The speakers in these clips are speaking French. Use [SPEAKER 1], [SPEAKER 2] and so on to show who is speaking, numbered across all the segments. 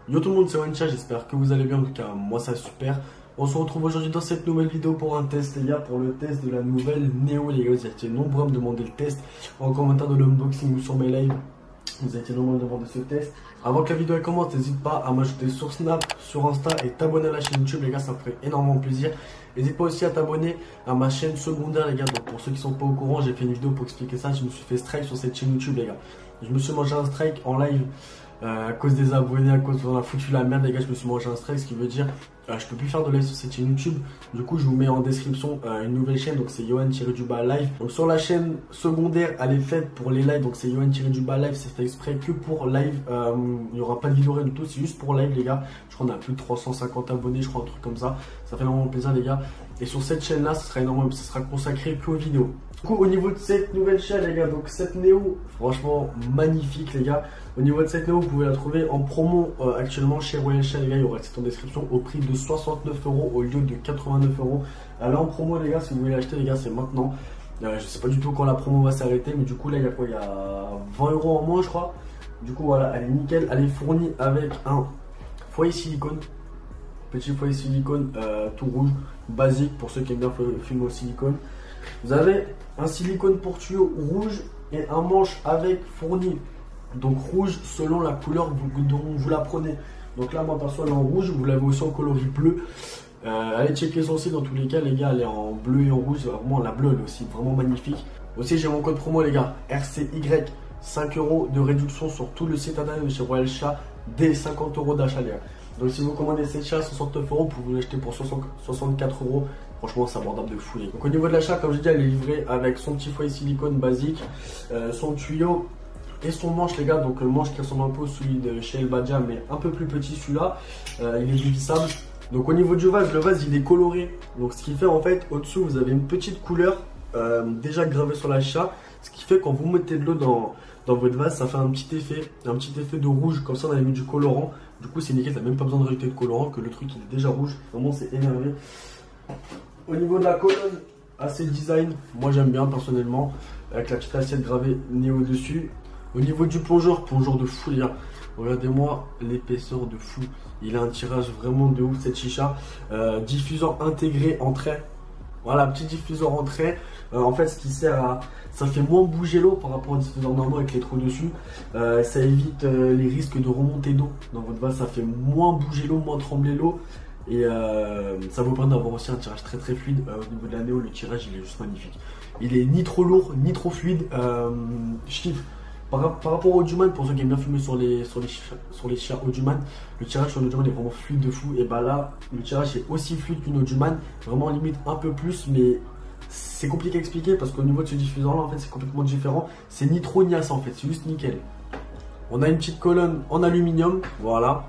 [SPEAKER 1] Yo tout le monde, c'est Wancha, j'espère que vous allez bien, en tout cas moi ça super. On se retrouve aujourd'hui dans cette nouvelle vidéo pour un test les gars, pour le test de la nouvelle Neo les gars. Vous avez été nombreux à me demander le test en commentaire de l'unboxing ou sur mes lives. Vous avez été nombreux à me demander ce test. Avant que la vidéo commence, n'hésite pas à m'ajouter sur Snap, sur Insta et t'abonner à la chaîne YouTube les gars, ça me ferait énormément plaisir. N'hésite pas aussi à t'abonner à ma chaîne secondaire les gars. Donc pour ceux qui sont pas au courant, j'ai fait une vidéo pour expliquer ça. Je me suis fait strike sur cette chaîne YouTube les gars. Je me suis mangé un strike en live. À cause des abonnés, à cause on a foutu la merde les gars, je me suis mangé un strike, ce qui veut dire je peux plus faire de live sur cette chaîne YouTube. Du coup je vous mets en description une nouvelle chaîne, donc c'est Yohan-Live. Donc sur la chaîne secondaire, elle est faite pour les lives, donc c'est Yohan-Live, c'est fait exprès que pour live. Il n'y aura pas de vidéo rien du tout, c'est juste pour live les gars. Je crois qu'on a plus de 350 abonnés, je crois un truc comme ça. Ça fait énormément plaisir les gars. Et sur cette chaîne là, ça sera consacré qu'aux vidéos. Du coup au niveau de cette nouvelle chaîne les gars, donc cette Neo, franchement magnifique les gars. Au niveau de cette Neo, vous pouvez la trouver en promo actuellement chez Royal Shell les gars, il y aura c'est en description au prix de 69 € au lieu de 89 €. Elle est en promo les gars, si vous voulez l'acheter les gars, c'est maintenant. Je sais pas du tout quand la promo va s'arrêter, mais du coup là il y a quoi, il y a 20 € en moins je crois. Du coup voilà, elle est nickel, elle est fournie avec un foyer silicone. Petit foyer silicone tout rouge, basique pour ceux qui aiment bien fumer au silicone. Vous avez un silicone pour tuyau rouge et un manche avec fourni. Donc rouge selon la couleur dont vous la prenez. Donc là moi perso elle est en rouge, vous l'avez aussi en coloris bleu. Allez checker son site dans tous les cas les gars, elle est en bleu et en rouge. Vraiment la bleue elle est aussi vraiment magnifique. Aussi j'ai mon code promo les gars, RCY, 5 € de réduction sur tout le site internet de chez Royal Chat, dès 50 € d'achat les gars. Donc si vous commandez cette chat à 69 €, vous pouvez l'acheter pour 64 €. Franchement c'est abordable de fou. Donc au niveau de l'achat, comme je dis, elle est livrée avec son petit foyer silicone basique, son tuyau et son manche les gars. Donc le manche qui ressemble un peu à celui de chez El Badja, mais un peu plus petit celui-là. Il est dévissable. Donc au niveau du vase, le vase il est coloré. Donc ce qui fait en fait, au-dessous vous avez une petite couleur déjà gravée sur l'achat. Ce qui fait quand vous mettez de l'eau dans votre vase, ça fait un petit effet de rouge. Comme ça on avait mis du colorant. Du coup c'est nickel, t'as même pas besoin de rajouter de colorant, que le truc il est déjà rouge. Vraiment c'est énervé. Au niveau de la colonne, assez design, moi j'aime bien personnellement, avec la petite assiette gravée Neo dessus. Au niveau du plongeur de fou les gars, regardez-moi l'épaisseur de fou. Il a un tirage vraiment de ouf cette chicha. Diffuseur intégré en trait. Voilà, petit diffuseur en trait. En fait ce qui sert à... Ça fait moins bouger l'eau par rapport au diffuseur normal avec les trous dessus. Ça évite les risques de remontée d'eau dans votre vase. Ça fait moins bouger l'eau, moins trembler l'eau. Et ça vous permet d'avoir aussi un tirage très très fluide. Au niveau de la Neo, le tirage il est juste magnifique. Il est ni trop lourd, ni trop fluide. Je kiffe. Par rapport au Duman, pour ceux qui aiment bien fumer sur les chats Auduman, le tirage sur l'Auduman est vraiment fluide de fou. Et bah là, le tirage est aussi fluide qu'une Auduman, vraiment limite un peu plus, mais c'est compliqué à expliquer parce qu'au niveau de ce diffuseur là, en fait, c'est complètement différent. C'est ni trop ni assez en fait, c'est juste nickel. On a une petite colonne en aluminium, voilà.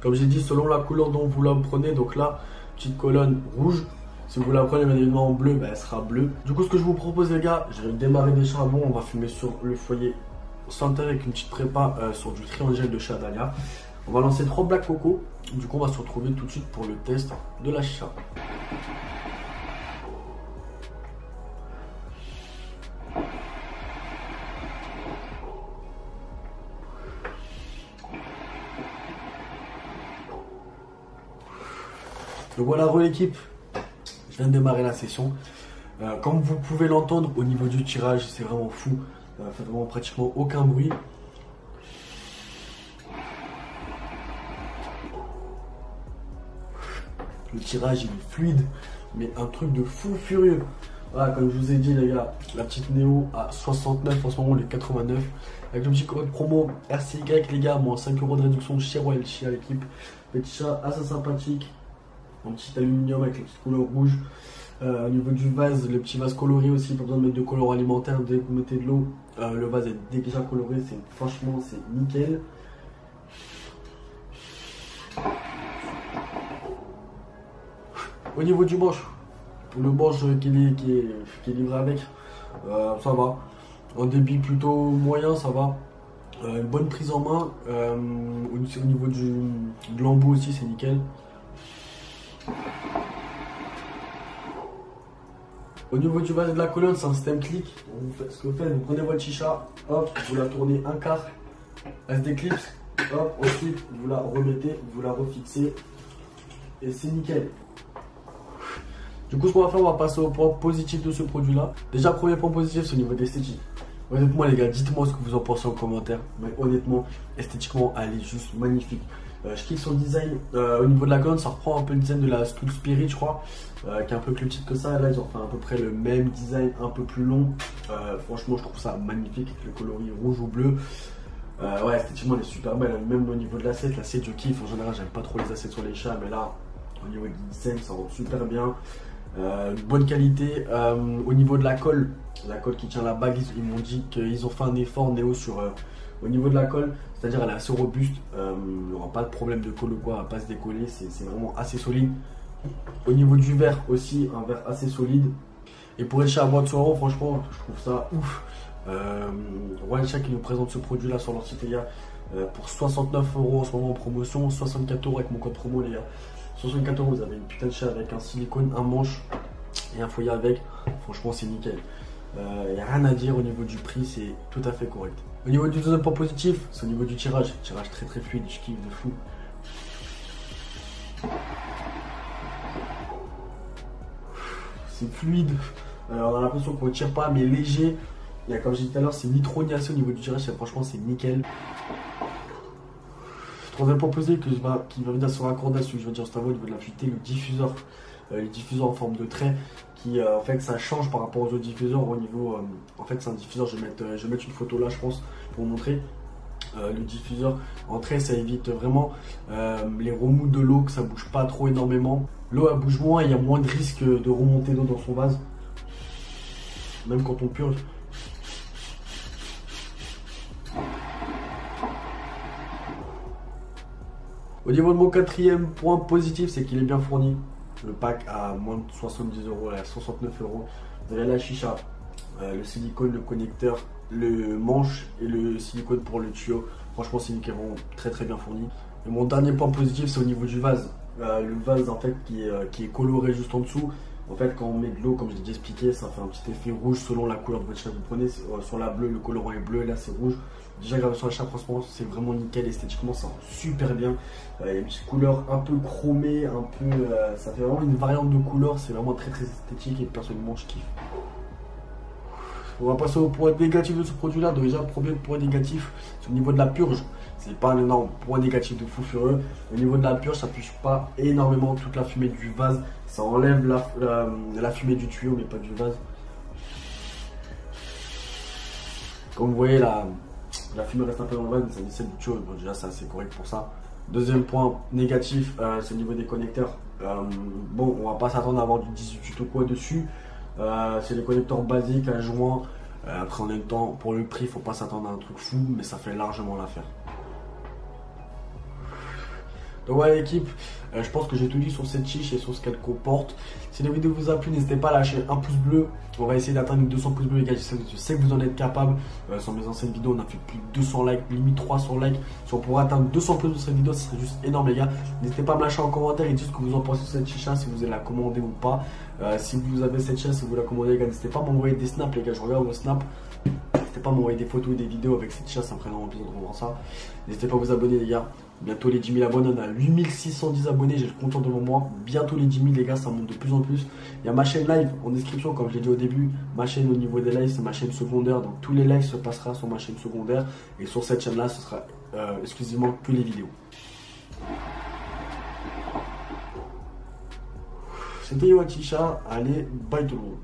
[SPEAKER 1] Comme j'ai dit, selon la couleur dont vous la prenez, donc là, petite colonne rouge. Si vous la prenez bien évidemment en bleu, bah, elle sera bleue. Du coup, ce que je vous propose les gars, je vais démarrer des charbons. On va fumer sur le foyer centre avec une petite prépa sur du triangel de Chadalia. On va lancer 3 Black Coco. Du coup, on va se retrouver tout de suite pour le test de la chicha. Donc voilà, l'équipe, je viens de démarrer la session. Comme vous pouvez l'entendre, au niveau du tirage, c'est vraiment fou. Fait vraiment pratiquement aucun bruit. Le tirage il est fluide, mais un truc de fou furieux. Voilà, comme je vous ai dit les gars, la petite Neo à 69, en ce moment les 89. Avec le petit code promo RCY les gars, moins 5 € de réduction chez Royal Shell à l'équipe. Petit chat assez sympathique. Un petit aluminium avec la petite couleur rouge. Au niveau du vase, le petit vase coloré aussi, pas besoin de mettre de colorant alimentaire dès que vous mettez de l'eau. Le vase est déjà coloré, franchement c'est nickel. Au niveau du manche, le manche qui est livré avec, ça va. Un débit plutôt moyen, ça va. Une bonne prise en main. Au niveau de l'embout aussi, c'est nickel. Au niveau du vase de la colonne, c'est un système clic. Ce que vous faites, vous prenez votre chicha, hop, vous la tournez un quart, elle se déclipse. Hop, ensuite vous la remettez, vous la refixez et c'est nickel. Du coup, ce qu'on va faire, on va passer au point positif de ce produit-là. Déjà, premier point positif, c'est au niveau d'esthétique. Honnêtement, les gars, dites-moi ce que vous en pensez en commentaire. Mais honnêtement, esthétiquement, elle est juste magnifique. Je kiffe son design. Au niveau de la colonne, ça reprend un peu le design de la Skull Spirit, je crois, qui est un peu plus petite que ça. Là, ils ont fait à peu près le même design, un peu plus long. Franchement, je trouve ça magnifique. Le coloris rouge ou bleu. Ouais, esthétiquement, elle est super belle. Même au niveau de l'assiette, je kiffe. En général, j'aime pas trop les assiettes sur les chats, mais là, au niveau du design, ça rend super bien. Bonne qualité. Au niveau de la colle qui tient la bague, ils m'ont dit qu'ils ont fait un effort Néo sur au niveau de la colle, c'est-à-dire elle est assez robuste, il n'y aura pas de problème de colle ou quoi, elle va pas se décoller, c'est vraiment assez solide. Au niveau du verre aussi, un verre assez solide. Et pour Elcha à moins de 100 €, franchement, je trouve ça ouf. Elcha qui nous présente ce produit là sur leur site, les gars, pour 69 € en ce moment en promotion, 64 € avec mon code promo, les gars. 64 €, vous avez une putain de chat avec un silicone, un manche et un foyer avec. Franchement, c'est nickel. Il n'y a rien à dire au niveau du prix, c'est tout à fait correct. Au niveau du deuxième point positif, c'est au niveau du tirage. Tirage très très fluide, je kiffe de fou. C'est fluide. On a l'impression qu'on ne tire pas, mais léger. Il y a, comme j'ai dit tout à l'heure, c'est ni trop ni assez au niveau du tirage. Franchement, c'est nickel. Troisième point positif qui va venir sur raccordation, je veux dire, c'est au niveau de la fuité, le diffuseur. Les diffuseurs en forme de trait qui en fait ça change par rapport aux autres diffuseurs au niveau en fait c'est un diffuseur, je vais mettre une photo là je pense pour vous montrer le diffuseur en trait, ça évite vraiment les remous de l'eau, que ça bouge pas trop énormément, l'eau elle bouge moins et il y a moins de risque de remonter d'eau dans son vase même quand on purge. Au niveau de mon quatrième point positif, c'est qu'il est bien fourni. Le pack à moins de 70 €, à 69 €. Vous avez la chicha, le silicone, le connecteur, le manche et le silicone pour le tuyau. Franchement, c'est nickel, vraiment très très bien fourni. Et mon dernier point positif, c'est au niveau du vase. Le vase en fait qui est coloré juste en dessous. En fait, quand on met de l'eau, comme je l'ai déjà expliqué, ça fait un petit effet rouge selon la couleur de votre chat. Vous prenez sur la bleue, le colorant est bleu, là c'est rouge. Déjà gravé sur la chat, franchement, c'est vraiment nickel. Esthétiquement, ça rend super bien. Il y a une petite couleur un peu chromée, un peu. Ça fait vraiment une variante de couleur. C'est vraiment très très esthétique et personnellement, je kiffe. On va passer au point négatif de ce produit-là. Déjà, le premier point négatif, c'est au niveau de la purge. C'est pas un énorme point négatif de fou furieux. Au niveau de la purge, ça purge pas énormément toute la fumée du vase. Ça enlève la fumée du tuyau, mais pas du vase. Comme vous voyez, la fumée reste un peu dans le vase, mais ça décède du tuyau. Donc déjà, ça c'est correct pour ça. Deuxième point négatif, c'est au niveau des connecteurs. Bon, on va pas s'attendre à avoir du 18 ou quoi dessus. C'est des connecteurs basiques à joint. Après, en même temps, pour le prix, faut pas s'attendre à un truc fou, mais ça fait largement l'affaire. Donc voilà l'équipe, je pense que j'ai tout dit sur cette chiche et sur ce qu'elle comporte. Si la vidéo vous a plu, n'hésitez pas à lâcher un pouce bleu. On va essayer d'atteindre 200 pouces bleus les gars, je sais que vous en êtes capables. Sur mes anciennes vidéos, on a fait plus de 200 likes, limite 300 likes. Si on pourrait atteindre 200 pouces sur cette vidéo, ce serait juste énorme les gars. N'hésitez pas à me lâcher en commentaire et dire ce que vous en pensez sur cette chicha, si vous allez la commander ou pas. Si vous avez cette chicha, si vous la commandez les gars, n'hésitez pas à m'envoyer des snaps les gars, je regarde vos snaps. N'hésitez pas à m'envoyer des photos et des vidéos avec cette chasse, ça me ferait vraiment plaisir de voir ça. N'hésitez pas à vous abonner les gars. Bientôt les 10 000 abonnés, on a 8610 abonnés, j'ai le compteur devant moi. Bientôt les 10 000 les gars, ça monte de plus en plus. Il y a ma chaîne live en description, comme je l'ai dit au début. Ma chaîne au niveau des lives, c'est ma chaîne secondaire. Donc tous les lives se passeront sur ma chaîne secondaire. Et sur cette chaîne là, ce sera exclusivement que les vidéos. C'était Yoatisha, allez, bye tout le monde.